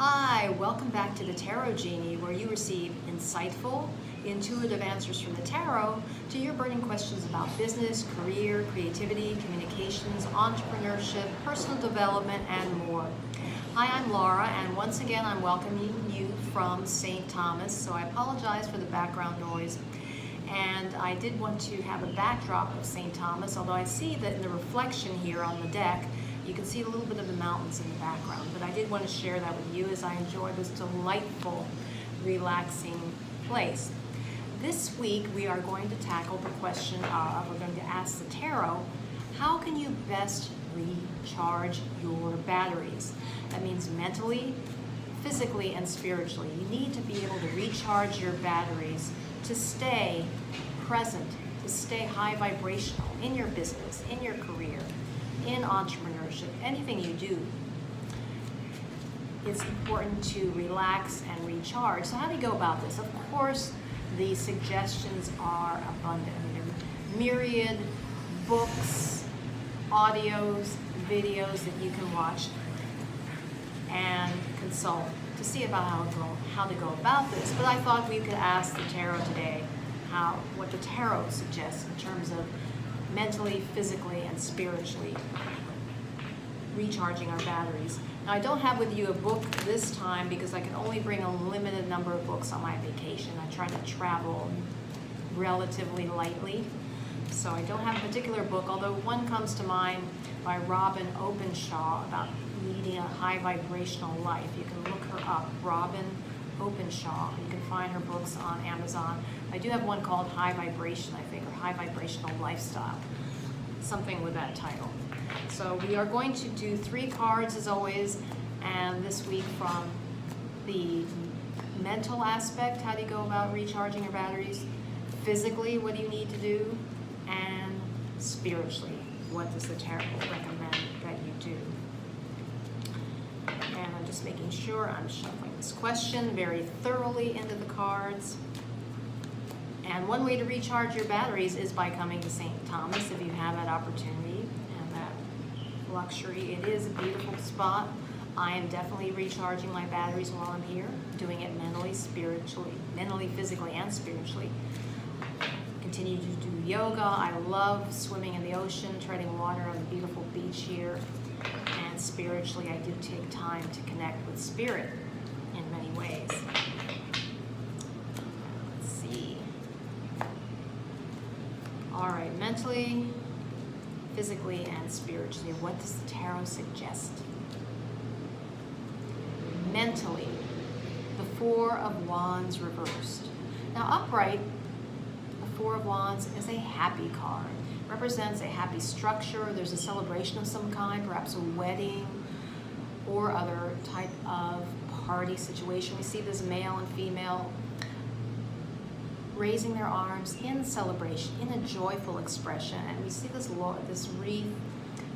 Hi, welcome back to the Tarot Genie, where you receive insightful, intuitive answers from the tarot to your burning questions about business, career, creativity, communications, entrepreneurship, personal development, and more. Hi, I'm Laura, and once again I'm welcoming you from St. Thomas, so I apologize for the background noise. And I did want to have a backdrop of St. Thomas, although I see that in the reflection here on the deck, you can see a little bit of the mountains in the background, but I did want to share that with you as I enjoy this delightful, relaxing place. This week we are going to tackle the question of, we're going to ask the tarot, how can you best recharge your batteries? That means mentally, physically, and spiritually. You need to be able to recharge your batteries to stay present, to stay high vibrational in your business, in your career, in entrepreneurship, anything you do. It's important to relax and recharge. So how do you go about this? Of course, the suggestions are abundant. I mean, there are myriad books, audios, videos that you can watch and consult to see about how to go about this. But I thought we could ask the tarot today what the tarot suggests in terms of mentally, physically, and spiritually recharging our batteries. Now, I don't have with you a book this time because I can only bring a limited number of books on my vacation. I try to travel relatively lightly, so I don't have a particular book, although one comes to mind by Robyn Openshaw about leading a high vibrational life. You can look her up, Robyn Openshaw. You can find her books on Amazon. I do have one called High Vibration, I think, or High Vibrational Lifestyle, something with that title. So we are going to do 3 cards as always, and this week from the mental aspect, how do you go about recharging your batteries? Physically, what do you need to do? And spiritually, what does the tarot recommend that you do? And I'm just making sure I'm shuffling this question very thoroughly into the cards. And one way to recharge your batteries is by coming to St. Thomas if you have that opportunity and that luxury. It is a beautiful spot. I am definitely recharging my batteries while I'm here, doing it mentally, spiritually, physically, and spiritually. Continue to do yoga. I love swimming in the ocean, treading water on the beautiful beach here. And spiritually, I do take time to connect with spirit in many ways. Let's see. All right, mentally, physically, and spiritually, what does the tarot suggest? Mentally, the 4 of Wands reversed. Now, upright, the 4 of Wands is a happy card. It represents a happy structure. There's a celebration of some kind, perhaps a wedding or other type of party situation. We see this male and female raising their arms in celebration, in a joyful expression, and we see this wreath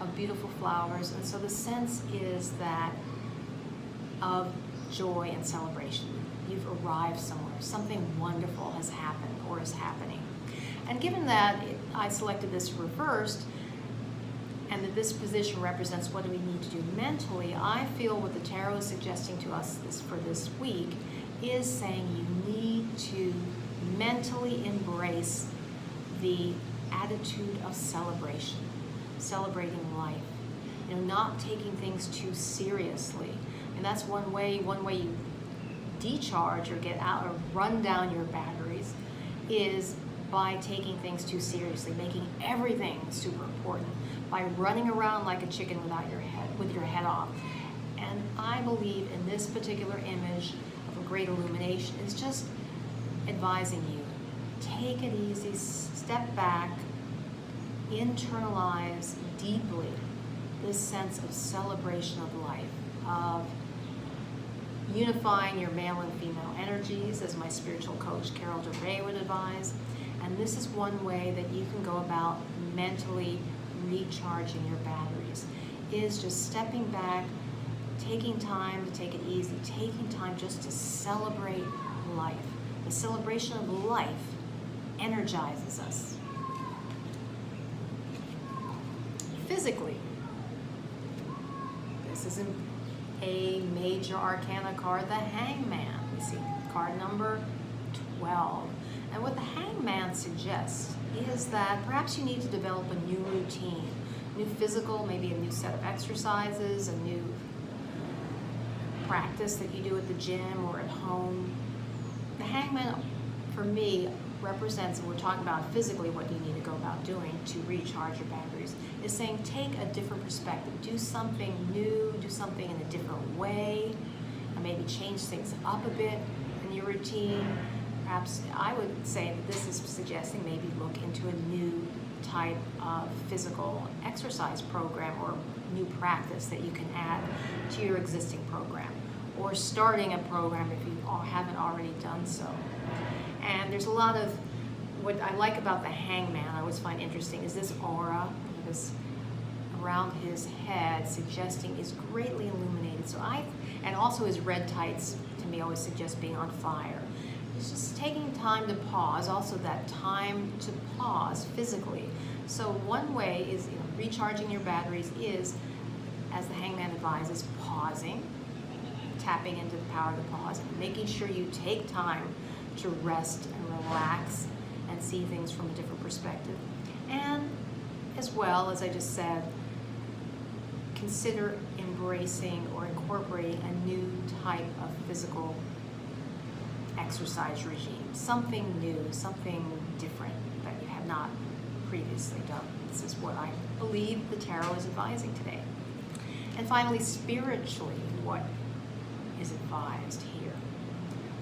of beautiful flowers, and so the sense is that of joy and celebration. You've arrived somewhere, something wonderful has happened or is happening. And given that I selected this reversed, and that this position represents what do we need to do mentally, I feel what the tarot is suggesting to us for this week is saying you need to mentally embrace the attitude of celebration, celebrating life, not taking things too seriously. And that's one way you decharge or get out or run down your batteries is by taking things too seriously, making everything super important, by running around like a chicken with your head off. And I believe in this particular image of a great illumination is just advising you, take it easy, step back, internalize deeply this sense of celebration of life, of unifying your male and female energies, as my spiritual coach Carol DeRay would advise. And this is one way that you can go about mentally recharging your batteries, is just stepping back, taking time to take it easy, taking time just to celebrate life. The celebration of life energizes us. Physically, this is a major arcana card, the Hangman. We see card number 12. And what the Hangman suggests is that perhaps you need to develop a new routine, new physical, maybe a new set of exercises, a new practice that you do at the gym or at home. The Hangman, for me, represents, and we're talking about physically what you need to go about doing to recharge your batteries, is saying take a different perspective, do something new, do something in a different way, and maybe change things up a bit in your routine. Perhaps I would say that this is suggesting maybe look into a new type of physical exercise program or new practice that you can add to your existing program, or starting a program if you haven't already done so. And there's a lot of, what I like about the Hangman, I always find interesting, is this aura, this around his head, suggesting is greatly illuminated. And also his red tights, to me, always suggest being on fire. It's just taking time to pause, also that time to pause physically. So one way is, recharging your batteries is, as the Hangman advises, pausing, tapping into the power of the pause, and making sure you take time to rest and relax and see things from a different perspective. And as well, as I just said, consider embracing or incorporating a new type of physical exercise regime, something new, something different that you have not previously done. This is what I believe the tarot is advising today. And finally, spiritually, what is advised here?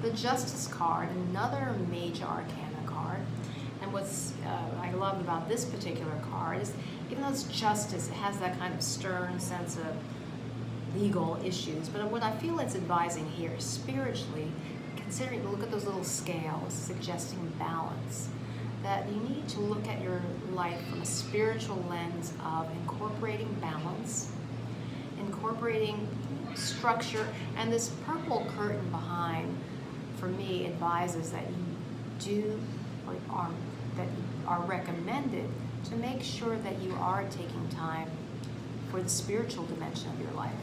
The Justice card, another major arcana card. And what's I love about this particular card is, even though it's justice, it has that kind of stern sense of legal issues. But what I feel it's advising here, spiritually, considering, look at those little scales suggesting balance, that you need to look at your life from a spiritual lens of incorporating balance, incorporating structure, and this purple curtain behind, for me, advises that you do, or that are recommended to make sure that you are taking time for the spiritual dimension of your life.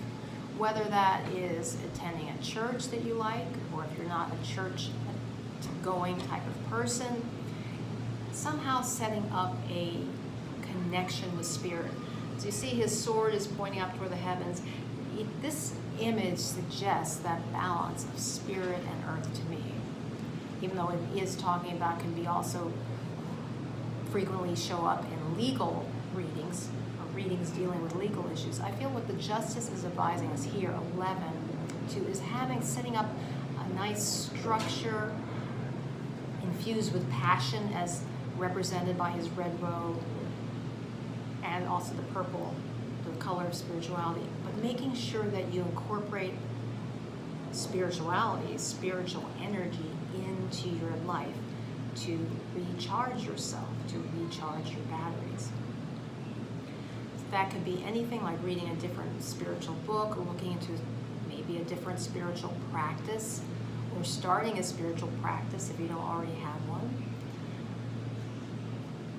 Whether that is attending a church that you like, or if you're not a church-going type of person, somehow setting up a connection with spirit. So you see his sword is pointing up toward the heavens. This image suggests that balance of spirit and earth to me. Even though it is talking about, can be also frequently show up in legal readings, or readings dealing with legal issues. I feel what the Justice is advising us here, 11, is setting up a nice structure infused with passion as represented by his red robe, and also the purple, the color of spirituality, but making sure that you incorporate spirituality, spiritual energy into your life to recharge yourself, to recharge your batteries. That could be anything like reading a different spiritual book, or looking into maybe a different spiritual practice, or starting a spiritual practice if you don't already have one.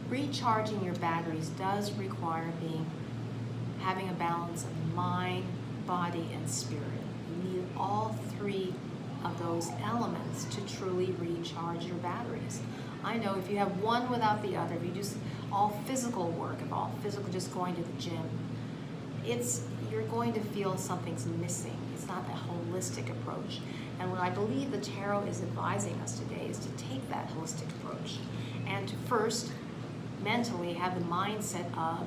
Recharging your batteries does require having a balance of mind, body, and spirit. You need all three of those elements to truly recharge your batteries. I know if you have one without the other, if you do all physical work, if all physical, just going to the gym, you're going to feel something's missing. It's not a holistic approach. And what I believe the tarot is advising us today is to take that holistic approach and to first mentally have the mindset of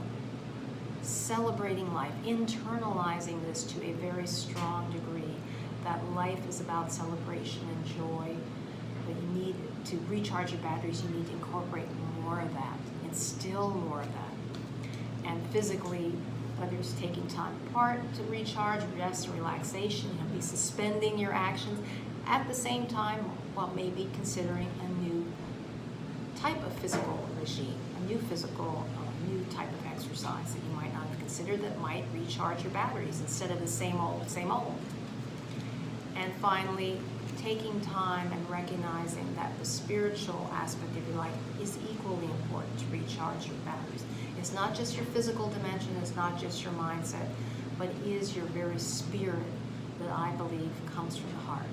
celebrating life, internalizing this to a very strong degree, that life is about celebration and joy. But you need to recharge your batteries, you need to incorporate more of that, instill more of that. And physically, whether it's taking time apart to recharge, rest, and relaxation, be suspending your actions at the same time, while maybe considering a new type of physical regime, a new new type of exercise that you might not have considered that might recharge your batteries instead of the same old, same old. And finally, taking time and recognizing that the spiritual aspect of your life is equally important to recharge your batteries. It's not just your physical dimension, it's not just your mindset, but is your very spirit that I believe comes from the heart.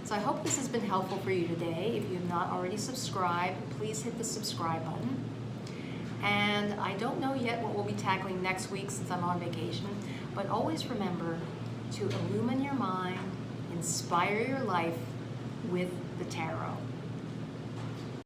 So I hope this has been helpful for you today. If you have not already subscribed, please hit the subscribe button. And I don't know yet what we'll be tackling next week since I'm on vacation, but always remember to illumine your mind, inspire your life with the tarot.